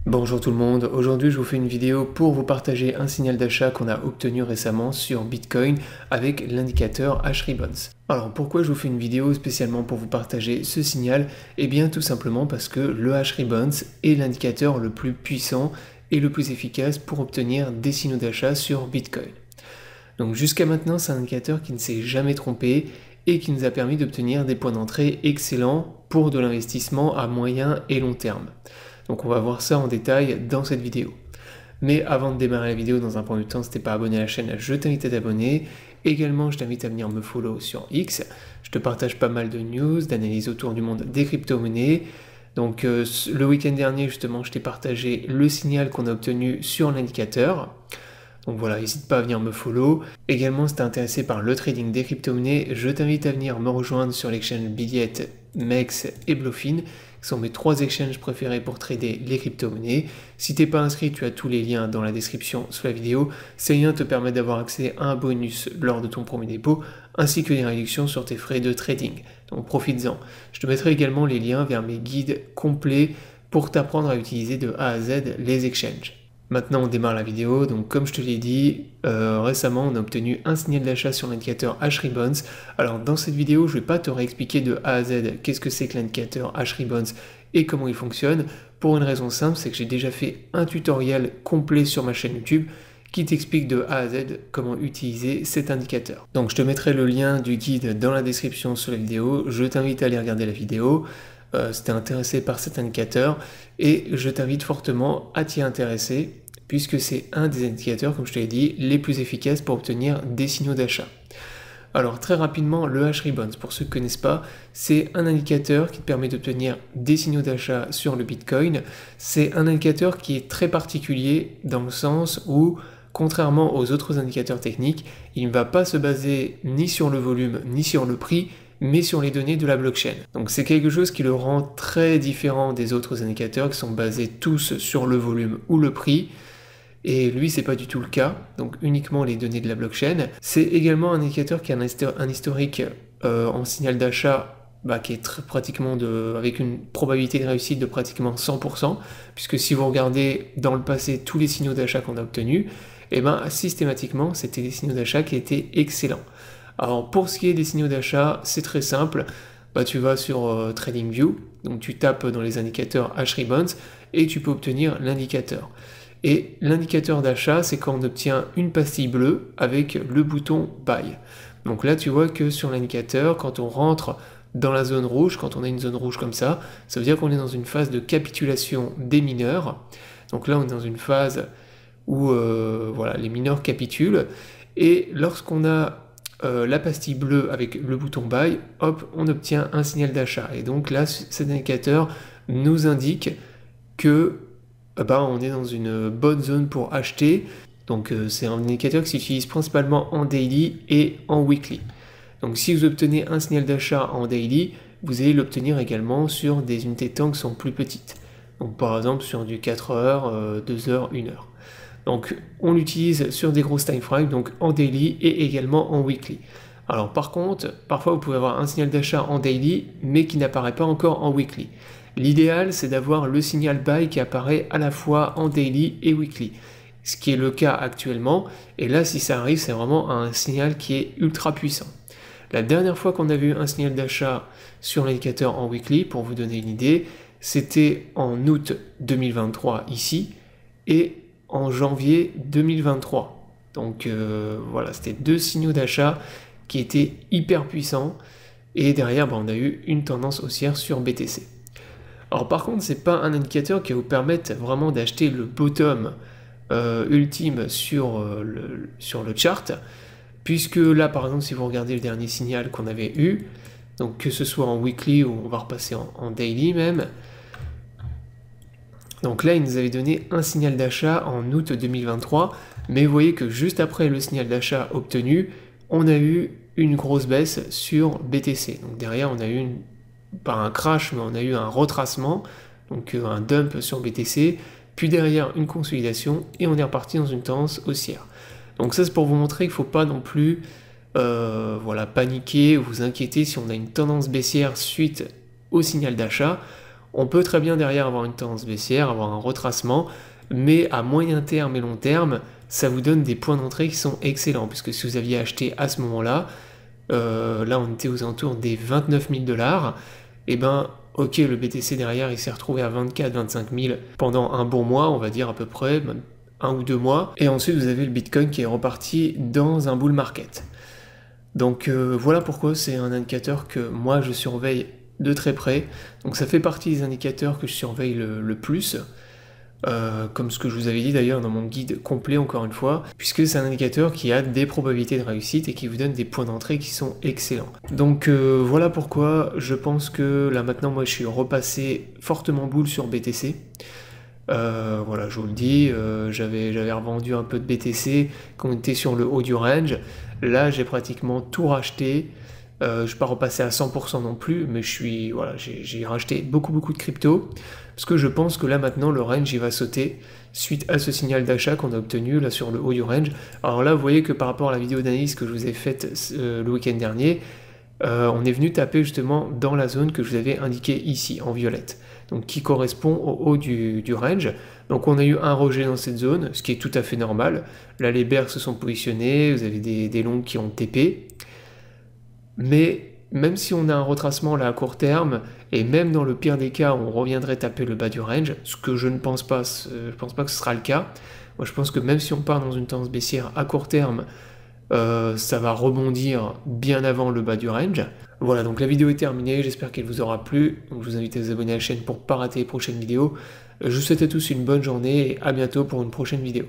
Bonjour tout le monde, aujourd'hui je vous fais une vidéo pour vous partager un signal d'achat qu'on a obtenu récemment sur Bitcoin avec l'indicateur H-Ribbons. Alors pourquoi je vous fais une vidéo spécialement pour vous partager ce signal? Eh bien tout simplement parce que le H-Ribbons est l'indicateur le plus puissant et le plus efficace pour obtenir des signaux d'achat sur Bitcoin. Donc jusqu'à maintenant c'est un indicateur qui ne s'est jamais trompé et qui nous a permis d'obtenir des points d'entrée excellents pour de l'investissement à moyen et long terme. Donc on va voir ça en détail dans cette vidéo. Mais avant de démarrer la vidéo, dans un premier temps, si t'es pas abonné à la chaîne, je t'invite à t'abonner. Également, je t'invite à venir me follow sur X. Je te partage pas mal de news, d'analyses autour du monde des crypto-monnaies. Donc le week-end dernier, justement, je t'ai partagé le signal qu'on a obtenu sur l'indicateur. Donc voilà, n'hésite pas à venir me follow. Également, si t'es intéressé par le trading des crypto-monnaies, je t'invite à venir me rejoindre sur l'exchange Billiet, MEX et Bluefin, qui sont mes 3 exchanges préférés pour trader les crypto-monnaies. Si t'es pas inscrit, tu as tous les liens dans la description sous la vidéo. Ces liens te permettent d'avoir accès à un bonus lors de ton premier dépôt, ainsi que des réductions sur tes frais de trading. Donc profites-en. Je te mettrai également les liens vers mes guides complets pour t'apprendre à utiliser de A à Z les exchanges. Maintenant on démarre la vidéo, donc comme je te l'ai dit, récemment on a obtenu un signal d'achat sur l'indicateur H-Ribbons. Alors dans cette vidéo je ne vais pas te réexpliquer de A à Z qu'est-ce que c'est que l'indicateur H-Ribbons et comment il fonctionne, pour une raison simple, c'est que j'ai déjà fait un tutoriel complet sur ma chaîne YouTube qui t'explique de A à Z comment utiliser cet indicateur. Donc je te mettrai le lien du guide dans la description sous la vidéo, je t'invite à aller regarder la vidéo. Si tu es intéressé par cet indicateur, et je t'invite fortement à t'y intéresser puisque c'est un des indicateurs, comme je te l'ai dit, les plus efficaces pour obtenir des signaux d'achat. Alors très rapidement, le H-Ribbons, pour ceux qui ne connaissent pas, c'est un indicateur qui te permet d'obtenir des signaux d'achat sur le Bitcoin. C'est un indicateur qui est très particulier dans le sens où, contrairement aux autres indicateurs techniques, il ne va pas se baser ni sur le volume ni sur le prix, mais sur les données de la blockchain. Donc c'est quelque chose qui le rend très différent des autres indicateurs qui sont basés tous sur le volume ou le prix. Et lui, c'est pas du tout le cas, donc uniquement les données de la blockchain. C'est également un indicateur qui a un historique en signal d'achat qui est pratiquement avec une probabilité de réussite de pratiquement 100%, puisque si vous regardez dans le passé tous les signaux d'achat qu'on a obtenus, et systématiquement, c'était des signaux d'achat qui étaient excellents. Alors pour ce qui est des signaux d'achat, c'est très simple. Tu vas sur TradingView, donc tu tapes dans les indicateurs H-Ribbons et tu peux obtenir l'indicateur. Et l'indicateur d'achat, c'est quand on obtient une pastille bleue avec le bouton Buy. Donc là, tu vois que sur l'indicateur, quand on rentre dans la zone rouge, quand on a une zone rouge comme ça veut dire qu'on est dans une phase de capitulation des mineurs. Donc là, on est dans une phase où les mineurs capitulent. Et lorsqu'on a la pastille bleue avec le bouton Buy, hop, on obtient un signal d'achat. Et donc là, cet indicateur nous indique que on est dans une bonne zone pour acheter. Donc c'est un indicateur qui s'utilise principalement en daily et en weekly. Donc si vous obtenez un signal d'achat en daily, vous allez l'obtenir également sur des unités de temps qui sont plus petites. Donc par exemple sur du 4 heures, 2 heures, 1 heure. Donc on l'utilise sur des grosses time frames, donc en daily et également en weekly. Alors par contre, parfois vous pouvez avoir un signal d'achat en daily, mais qui n'apparaît pas encore en weekly. L'idéal, c'est d'avoir le signal buy qui apparaît à la fois en daily et weekly, ce qui est le cas actuellement. Et là, si ça arrive, c'est vraiment un signal qui est ultra puissant. La dernière fois qu'on a vu un signal d'achat sur l'indicateur en weekly, pour vous donner une idée, c'était en août 2023 ici, et en janvier 2023. Donc voilà, c'était 2 signaux d'achat qui étaient hyper puissants, et derrière on a eu une tendance haussière sur BTC. Alors par contre, c'est pas un indicateur qui va vous permettre vraiment d'acheter le bottom ultime sur le chart, puisque là par exemple si vous regardez le dernier signal qu'on avait eu, donc que ce soit en weekly ou on va repasser en daily même, donc là, il nous avait donné un signal d'achat en août 2023, mais vous voyez que juste après le signal d'achat obtenu, on a eu une grosse baisse sur BTC. Donc derrière, on a eu pas un crash, mais on a eu un retracement, donc un dump sur BTC, puis derrière une consolidation, et on est reparti dans une tendance haussière. Donc ça, c'est pour vous montrer qu'il ne faut pas non plus paniquer ou vous inquiéter si on a une tendance baissière suite au signal d'achat. On peut très bien derrière avoir une tendance baissière, avoir un retracement, mais à moyen terme et long terme, ça vous donne des points d'entrée qui sont excellents, puisque si vous aviez acheté à ce moment-là, là on était aux alentours des 29 000 $, et ben ok, le BTC derrière il s'est retrouvé à 24-25 000 pendant un bon mois, on va dire à peu près, même 1 ou 2 mois, et ensuite vous avez le Bitcoin qui est reparti dans un bull market. Donc voilà pourquoi c'est un indicateur que moi je surveille de très près. Donc ça fait partie des indicateurs que je surveille le plus, comme ce que je vous avais dit d'ailleurs dans mon guide complet encore une fois, puisque c'est un indicateur qui a des probabilités de réussite et qui vous donne des points d'entrée qui sont excellents. Donc voilà pourquoi je pense que là maintenant moi je suis repassé fortement bull sur BTC. Voilà, je vous le dis, j'avais revendu un peu de BTC quand on était sur le haut du range. Là, j'ai pratiquement tout racheté. Je ne vais pas repasser à 100% non plus, mais voilà, j'ai racheté beaucoup de crypto, parce que je pense que là maintenant le range il va sauter suite à ce signal d'achat qu'on a obtenu là sur le haut du range. Alors là, vous voyez que par rapport à la vidéo d'analyse que je vous ai faite le week-end dernier, on est venu taper justement dans la zone que je vous avais indiquée ici en violette, donc qui correspond au haut du range. Donc on a eu un rejet dans cette zone, ce qui est tout à fait normal. Là les bears se sont positionnés, vous avez des longs qui ont TP, mais même si on a un retracement là à court terme, et même dans le pire des cas on reviendrait taper le bas du range, ce que je ne pense pas, je pense pas que ce sera le cas. Moi je pense que même si on part dans une tendance baissière à court terme, ça va rebondir bien avant le bas du range. Voilà, donc la vidéo est terminée, j'espère qu'elle vous aura plu. Donc, je vous invite à vous abonner à la chaîne pour ne pas rater les prochaines vidéos. Je vous souhaite à tous une bonne journée et à bientôt pour une prochaine vidéo.